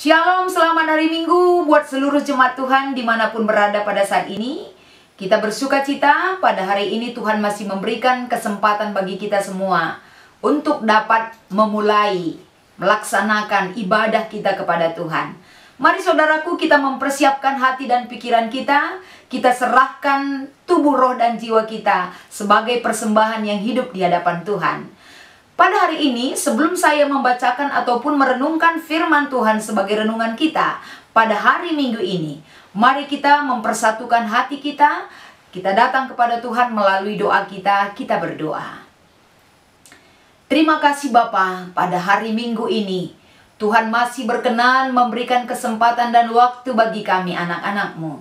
Shalom, selamat hari Minggu buat seluruh jemaat Tuhan dimanapun berada pada saat ini. Kita bersuka cita pada hari ini Tuhan masih memberikan kesempatan bagi kita semua untuk dapat memulai melaksanakan ibadah kita kepada Tuhan. Mari saudaraku, kita mempersiapkan hati dan pikiran kita. Kita serahkan tubuh, roh, dan jiwa kita sebagai persembahan yang hidup di hadapan Tuhan. Pada hari ini, sebelum saya membacakan ataupun merenungkan firman Tuhan sebagai renungan kita pada hari Minggu ini, mari kita mempersatukan hati kita. Kita datang kepada Tuhan melalui doa kita, kita berdoa. Terima kasih Bapa, pada hari Minggu ini, Tuhan masih berkenan memberikan kesempatan dan waktu bagi kami anak-anak-Mu.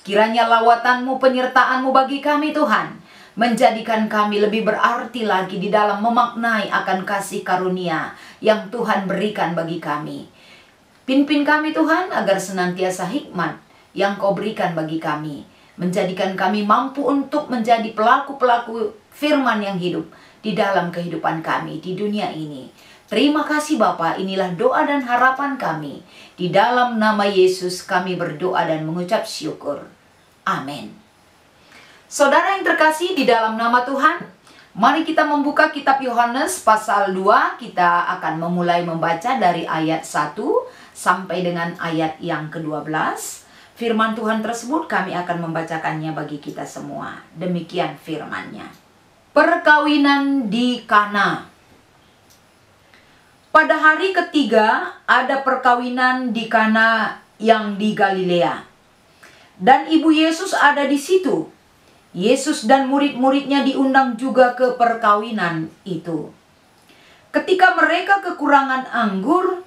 Kiranya lawatan-Mu, penyertaan-Mu bagi kami Tuhan, menjadikan kami lebih berarti lagi di dalam memaknai akan kasih karunia yang Tuhan berikan bagi kami. Pimpin kami Tuhan agar senantiasa hikmat yang Kau berikan bagi kami, menjadikan kami mampu untuk menjadi pelaku-pelaku firman yang hidup di dalam kehidupan kami di dunia ini. Terima kasih Bapa, inilah doa dan harapan kami. Di dalam nama Yesus kami berdoa dan mengucap syukur. Amin. Saudara yang terkasih di dalam nama Tuhan, mari kita membuka kitab Yohanes pasal 2. Kita akan memulai membaca dari ayat 1 sampai dengan ayat yang ke-12. Firman Tuhan tersebut kami akan membacakannya bagi kita semua. Demikian firman-Nya. Perkawinan di Kana. Pada hari ketiga ada perkawinan di Kana yang di Galilea. Dan Ibu Yesus ada di situ. Yesus dan murid-muridnya diundang juga ke perkawinan itu. Ketika mereka kekurangan anggur,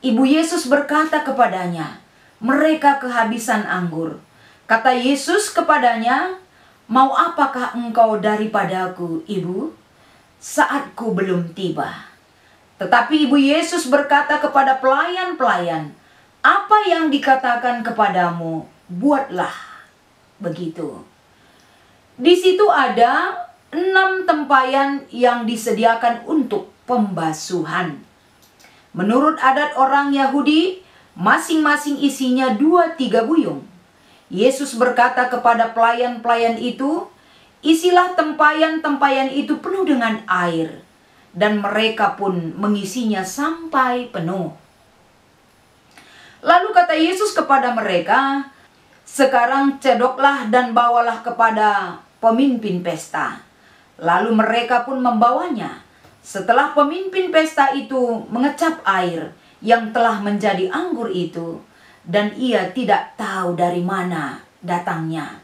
Ibu Yesus berkata kepadanya, "Mereka kehabisan anggur." Kata Yesus kepadanya, "Mau apakah engkau daripadaku, Ibu? Saatku belum tiba." Tetapi Ibu Yesus berkata kepada pelayan-pelayan, "Apa yang dikatakan kepadamu, buatlah." Begitu. Di situ ada 6 tempayan yang disediakan untuk pembasuhan. Menurut adat orang Yahudi, masing-masing isinya 2-3 buyung. Yesus berkata kepada pelayan-pelayan itu, "Isilah tempayan-tempayan itu penuh dengan air." Dan mereka pun mengisinya sampai penuh. Lalu kata Yesus kepada mereka, "Sekarang cedoklah dan bawalah kepada pemimpin pesta." Lalu mereka pun membawanya. Setelah pemimpin pesta itu mengecap air yang telah menjadi anggur itu, dan ia tidak tahu dari mana datangnya.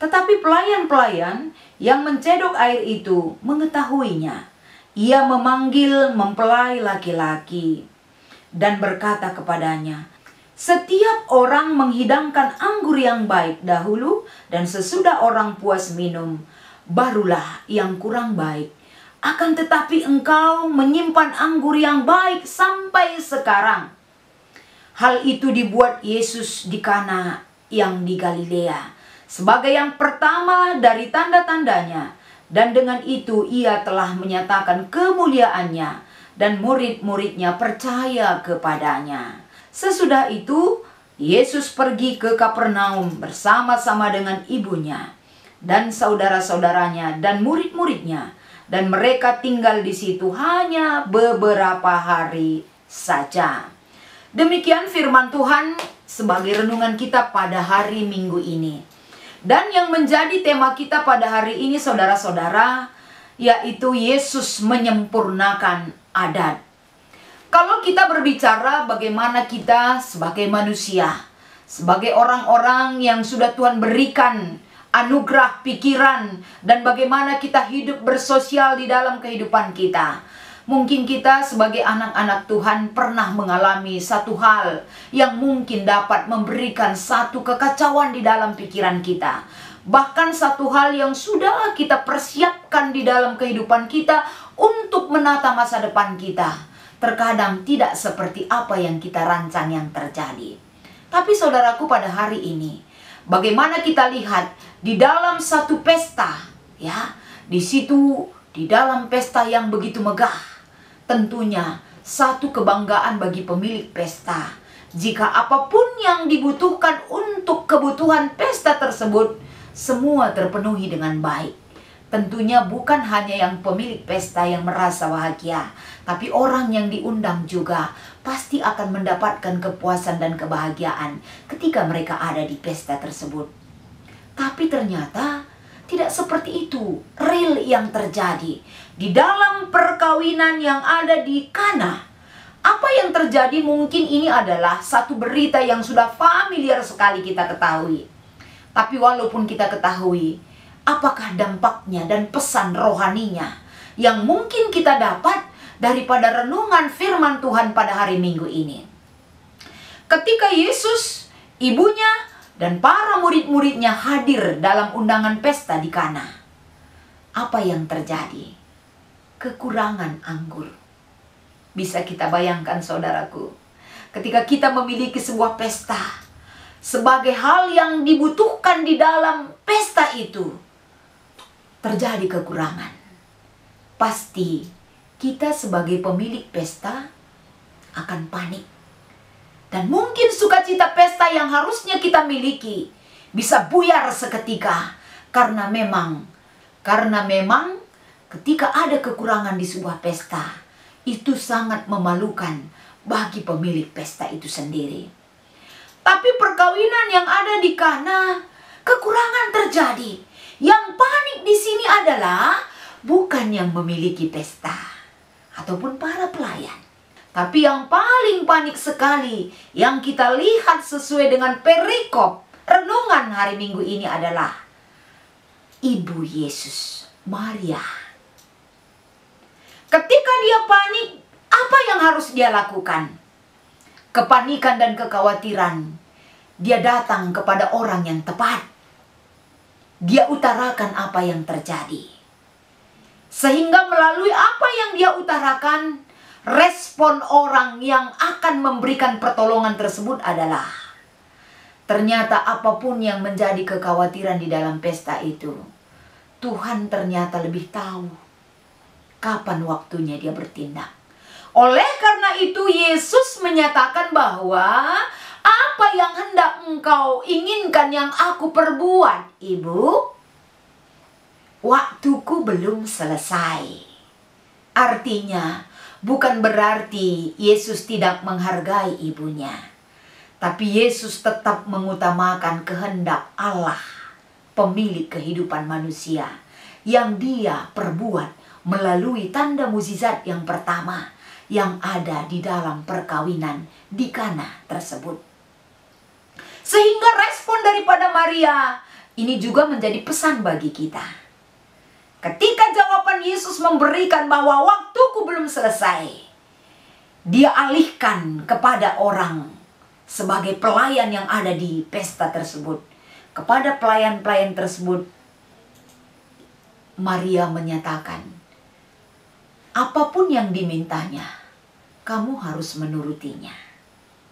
Tetapi pelayan-pelayan yang mencedok air itu mengetahuinya. Ia memanggil mempelai laki-laki dan berkata kepadanya, "Setiap orang menghidangkan anggur yang baik dahulu, dan sesudah orang puas minum, barulah yang kurang baik. Akan tetapi engkau menyimpan anggur yang baik sampai sekarang." Hal itu dibuat Yesus di Kana yang di Galilea sebagai yang pertama dari tanda-tandanya, dan dengan itu ia telah menyatakan kemuliaannya, dan murid-muridnya percaya kepadanya. Sesudah itu, Yesus pergi ke Kapernaum bersama-sama dengan ibunya dan saudara-saudaranya dan murid-muridnya, dan mereka tinggal di situ hanya beberapa hari saja. Demikian firman Tuhan sebagai renungan kita pada hari Minggu ini. Dan yang menjadi tema kita pada hari ini, saudara-saudara, yaitu Yesus menyempurnakan adat. Kalau kita berbicara bagaimana kita sebagai manusia, sebagai orang-orang yang sudah Tuhan berikan anugerah pikiran, dan bagaimana kita hidup bersosial di dalam kehidupan kita. Mungkin kita sebagai anak-anak Tuhan pernah mengalami satu hal yang mungkin dapat memberikan satu kekacauan di dalam pikiran kita. Bahkan satu hal yang sudah kita persiapkan di dalam kehidupan kita untuk menata masa depan kita, terkadang tidak seperti apa yang kita rancang yang terjadi. Tapi saudaraku, pada hari ini, bagaimana kita lihat di dalam satu pesta, ya, di situ di dalam pesta yang begitu megah, tentunya satu kebanggaan bagi pemilik pesta, Jika apapun yang dibutuhkan untuk kebutuhan pesta tersebut, semua terpenuhi dengan baik. Tentunya bukan hanya yang pemilik pesta yang merasa bahagia, tapi orang yang diundang juga pasti akan mendapatkan kepuasan dan kebahagiaan ketika mereka ada di pesta tersebut. Tapi ternyata tidak seperti itu real yang terjadi di dalam perkawinan yang ada di Kana. Apa yang terjadi mungkin ini adalah satu berita yang sudah familiar sekali kita ketahui. Tapi walaupun kita ketahui, apakah dampaknya dan pesan rohaninya yang mungkin kita dapat daripada renungan firman Tuhan pada hari Minggu ini? Ketika Yesus, ibunya, dan para murid-muridnya hadir dalam undangan pesta di Kana, apa yang terjadi? Kekurangan anggur. Bisa kita bayangkan, saudaraku, ketika kita memiliki sebuah pesta, sebagai hal yang dibutuhkan di dalam pesta itu, terjadi kekurangan. Pasti kita sebagai pemilik pesta akan panik. Dan mungkin sukacita pesta yang harusnya kita miliki bisa buyar seketika. Karena memang ketika ada kekurangan di sebuah pesta, itu sangat memalukan bagi pemilik pesta itu sendiri. Tapi perkawinan yang ada di Kana, kekurangan terjadi. Yang panik di sini adalah bukan yang memiliki pesta ataupun para pelayan. Tapi yang paling panik sekali yang kita lihat sesuai dengan perikop renungan hari Minggu ini adalah Ibu Yesus, Maria. Ketika dia panik, apa yang harus dia lakukan? Kepanikan dan kekhawatiran. Dia datang kepada orang yang tepat. Dia utarakan apa yang terjadi. Sehingga melalui apa yang dia utarakan, respon orang yang akan memberikan pertolongan tersebut adalah, ternyata apapun yang menjadi kekhawatiran di dalam pesta itu, Tuhan ternyata lebih tahu kapan waktunya dia bertindak. Oleh karena itu Yesus menyatakan bahwa apa yang hendak engkau inginkan yang aku perbuat, Ibu, waktuku belum selesai. Artinya bukan berarti Yesus tidak menghargai ibunya, tapi Yesus tetap mengutamakan kehendak Allah, pemilik kehidupan manusia, yang dia perbuat melalui tanda mukjizat yang pertama yang ada di dalam perkawinan di Kana tersebut. Sehingga respon daripada Maria ini juga menjadi pesan bagi kita. Ketika jawaban Yesus memberikan bahwa waktuku belum selesai, dia alihkan kepada orang sebagai pelayan yang ada di pesta tersebut. Kepada pelayan-pelayan tersebut, Maria menyatakan, apapun yang dimintanya, kamu harus menurutinya.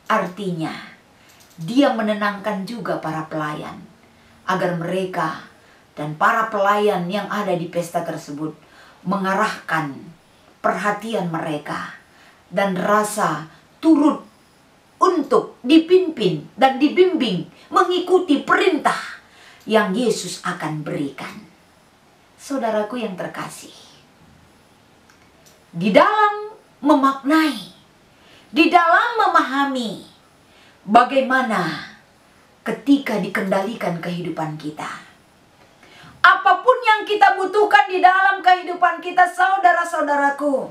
Artinya, dia menenangkan juga para pelayan, agar mereka dan para pelayan yang ada di pesta tersebut mengarahkan perhatian mereka dan rasa turut untuk dipimpin dan dibimbing mengikuti perintah yang Yesus akan berikan. Saudaraku yang terkasih, di dalam memaknai, di dalam memahami bagaimana ketika dikendalikan kehidupan kita, apapun yang kita butuhkan di dalam kehidupan kita, saudara-saudaraku,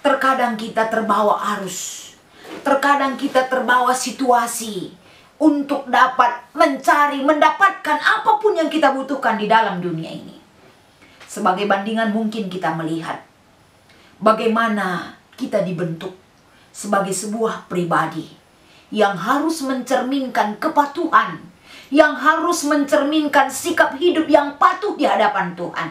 terkadang kita terbawa arus, terkadang kita terbawa situasi untuk dapat mencari, mendapatkan apapun yang kita butuhkan di dalam dunia ini. Sebagai bandingan mungkin kita melihat bagaimana kita dibentuk sebagai sebuah pribadi yang harus mencerminkan kepatuhan, yang harus mencerminkan sikap hidup yang patuh di hadapan Tuhan.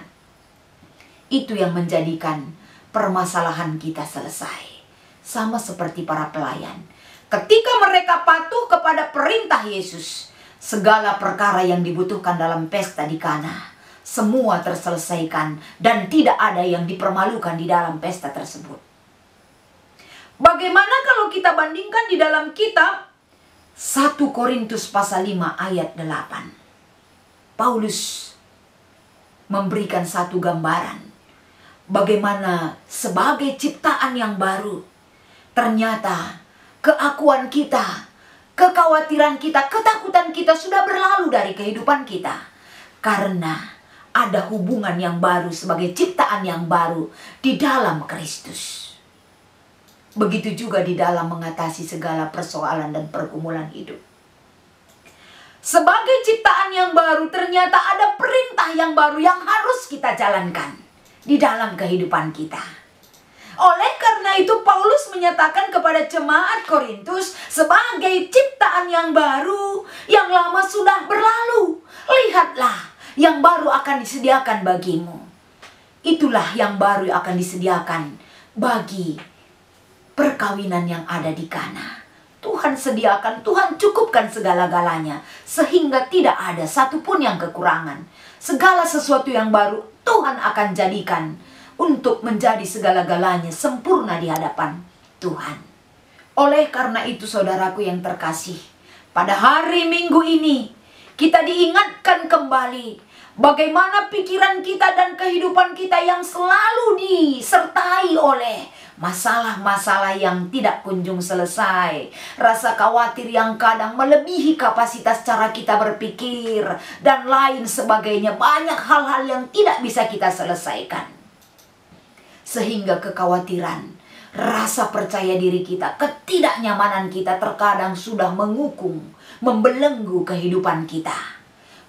Itu yang menjadikan permasalahan kita selesai. Sama seperti para pelayan. Ketika mereka patuh kepada perintah Yesus, segala perkara yang dibutuhkan dalam pesta di Kana semua terselesaikan dan tidak ada yang dipermalukan di dalam pesta tersebut. Bagaimana kalau kita bandingkan di dalam kitab 1 Korintus pasal 5 ayat 8. Paulus memberikan satu gambaran bagaimana sebagai ciptaan yang baru, ternyata keakuan kita, kekhawatiran kita, ketakutan kita sudah berlalu dari kehidupan kita. Karena ada hubungan yang baru sebagai ciptaan yang baru di dalam Kristus. Begitu juga di dalam mengatasi segala persoalan dan pergumulan hidup. Sebagai ciptaan yang baru, ternyata ada perintah yang baru yang harus kita jalankan di dalam kehidupan kita. Oleh karena itu Paulus menyatakan kepada jemaat Korintus, sebagai ciptaan yang baru, yang lama sudah berlalu. Lihatlah, yang baru akan disediakan bagimu. Itulah yang baru akan disediakan bagi perkawinan yang ada di Kana. Tuhan sediakan, Tuhan cukupkan segala-galanya, sehingga tidak ada satupun yang kekurangan. Segala sesuatu yang baru Tuhan akan jadikan untuk menjadi segala-galanya sempurna di hadapan Tuhan. Oleh karena itu saudaraku yang terkasih, pada hari Minggu ini kita diingatkan kembali bagaimana pikiran kita dan kehidupan kita yang selalu disertai oleh masalah-masalah yang tidak kunjung selesai. Rasa khawatir yang kadang melebihi kapasitas cara kita berpikir dan lain sebagainya. Banyak hal-hal yang tidak bisa kita selesaikan. Sehingga kekhawatiran, rasa percaya diri kita, ketidaknyamanan kita terkadang sudah mengukung, membelenggu kehidupan kita.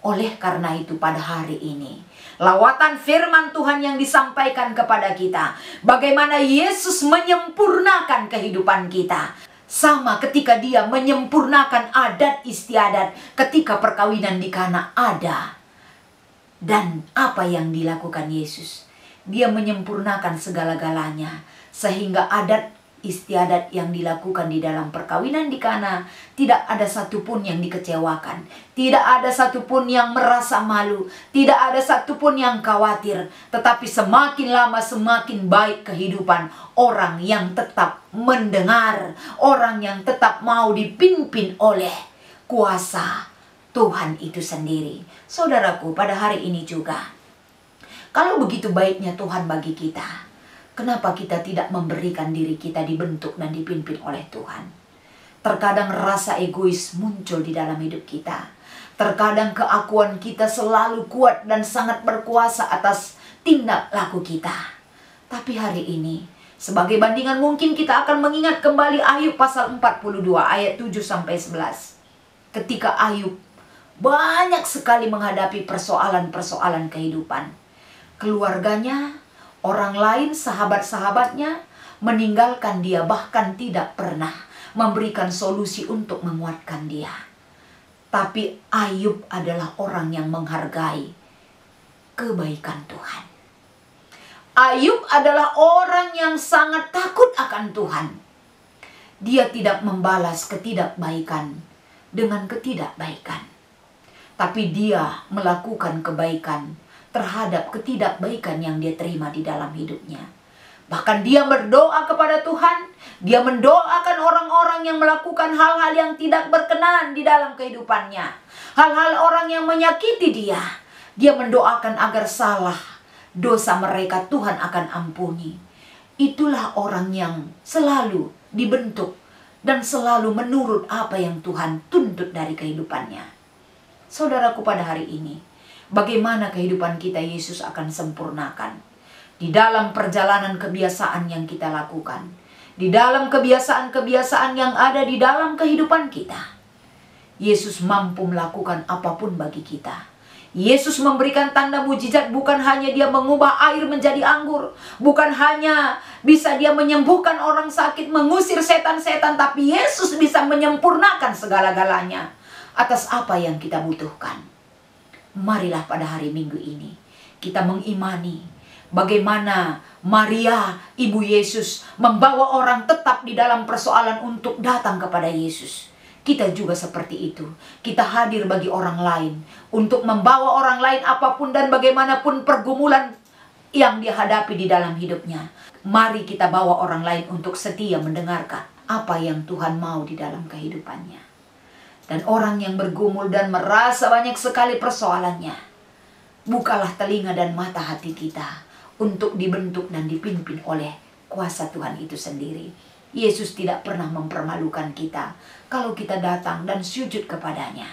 Oleh karena itu pada hari ini, lawatan firman Tuhan yang disampaikan kepada kita, bagaimana Yesus menyempurnakan kehidupan kita. Sama ketika dia menyempurnakan adat istiadat ketika perkawinan di Kana ada. Dan apa yang dilakukan Yesus? Dia menyempurnakan segala-galanya, sehingga adat istiadat yang dilakukan di dalam perkawinan di Kana tidak ada satupun yang dikecewakan, tidak ada satupun yang merasa malu, tidak ada satupun yang khawatir. Tetapi semakin lama semakin baik kehidupan orang yang tetap mendengar, orang yang tetap mau dipimpin oleh kuasa Tuhan itu sendiri. Saudaraku, pada hari ini juga, kalau begitu baiknya Tuhan bagi kita, kenapa kita tidak memberikan diri kita dibentuk dan dipimpin oleh Tuhan? Terkadang rasa egois muncul di dalam hidup kita. Terkadang keakuan kita selalu kuat dan sangat berkuasa atas tindak laku kita. Tapi hari ini, sebagai bandingan mungkin kita akan mengingat kembali Ayub pasal 42 ayat 7-11. Ketika Ayub banyak sekali menghadapi persoalan-persoalan kehidupan. Keluarganya, orang lain, sahabat-sahabatnya meninggalkan dia, bahkan tidak pernah memberikan solusi untuk menguatkan dia. Tapi Ayub adalah orang yang menghargai kebaikan Tuhan. Ayub adalah orang yang sangat takut akan Tuhan. Dia tidak membalas ketidakbaikan dengan ketidakbaikan. Tapi dia melakukan kebaikan terhadap ketidakbaikan yang dia terima di dalam hidupnya. Bahkan dia berdoa kepada Tuhan. Dia mendoakan orang-orang yang melakukan hal-hal yang tidak berkenan di dalam kehidupannya. Hal-hal orang yang menyakiti dia. Dia mendoakan agar salah dosa mereka Tuhan akan ampuni. Itulah orang yang selalu dibentuk dan selalu menurut apa yang Tuhan tuntut dari kehidupannya. Saudaraku, pada hari ini, bagaimana kehidupan kita Yesus akan sempurnakan di dalam perjalanan kebiasaan yang kita lakukan, di dalam kebiasaan-kebiasaan yang ada di dalam kehidupan kita. Yesus mampu melakukan apapun bagi kita. Yesus memberikan tanda mujizat, bukan hanya dia mengubah air menjadi anggur, bukan hanya bisa dia menyembuhkan orang sakit, mengusir setan-setan, tapi Yesus bisa menyempurnakan segala-galanya atas apa yang kita butuhkan. Marilah pada hari Minggu ini kita mengimani bagaimana Maria, ibu Yesus, membawa orang tetap di dalam persoalan untuk datang kepada Yesus. Kita juga seperti itu. Kita hadir bagi orang lain untuk membawa orang lain apapun dan bagaimanapun pergumulan yang dia hadapi di dalam hidupnya. Mari kita bawa orang lain untuk setia mendengarkan apa yang Tuhan mau di dalam kehidupannya. dan orang yang bergumul dan merasa banyak sekali persoalannya. Bukalah telinga dan mata hati kita untuk dibentuk dan dipimpin oleh kuasa Tuhan itu sendiri. Yesus tidak pernah mempermalukan kita kalau kita datang dan sujud kepadanya.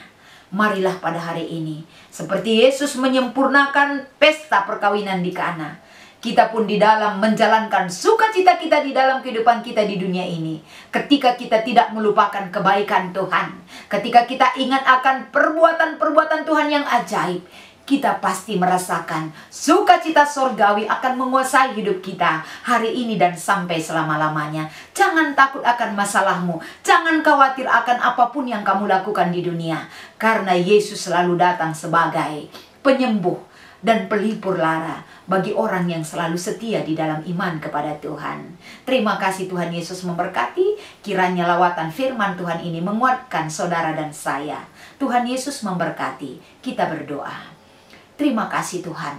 Marilah pada hari ini, seperti Yesus menyempurnakan pesta perkawinan di Kana, kita pun di dalam menjalankan sukacita kita di dalam kehidupan kita di dunia ini. Ketika kita tidak melupakan kebaikan Tuhan, ketika kita ingat akan perbuatan-perbuatan Tuhan yang ajaib, kita pasti merasakan sukacita sorgawi akan menguasai hidup kita hari ini dan sampai selama-lamanya. Jangan takut akan masalahmu, jangan khawatir akan apapun yang kamu lakukan di dunia, karena Yesus selalu datang sebagai penyembuh dan pelipur lara bagi orang yang selalu setia di dalam iman kepada Tuhan. Terima kasih Tuhan Yesus memberkati. Kiranya lawatan firman Tuhan ini menguatkan saudara dan saya. Tuhan Yesus memberkati. Kita berdoa. Terima kasih Tuhan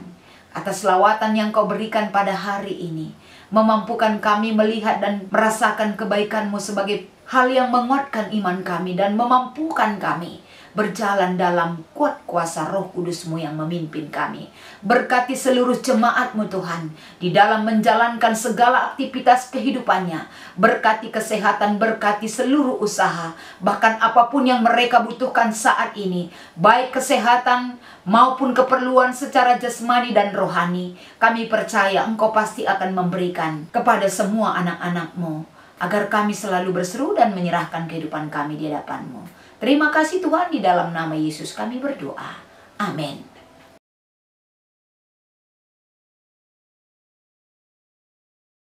atas lawatan yang Kau berikan pada hari ini, memampukan kami melihat dan merasakan kebaikan-Mu sebagai hal yang menguatkan iman kami dan memampukan kami berjalan dalam kuat kuasa Roh Kudus-Mu yang memimpin kami. Berkati seluruh jemaat-Mu Tuhan di dalam menjalankan segala aktivitas kehidupannya. Berkati kesehatan, berkati seluruh usaha, bahkan apapun yang mereka butuhkan saat ini, baik kesehatan maupun keperluan secara jasmani dan rohani. Kami percaya Engkau pasti akan memberikan kepada semua anak-anak-Mu, agar kami selalu berseru dan menyerahkan kehidupan kami di hadapan-Mu. Terima kasih Tuhan, di dalam nama Yesus kami berdoa. Amin.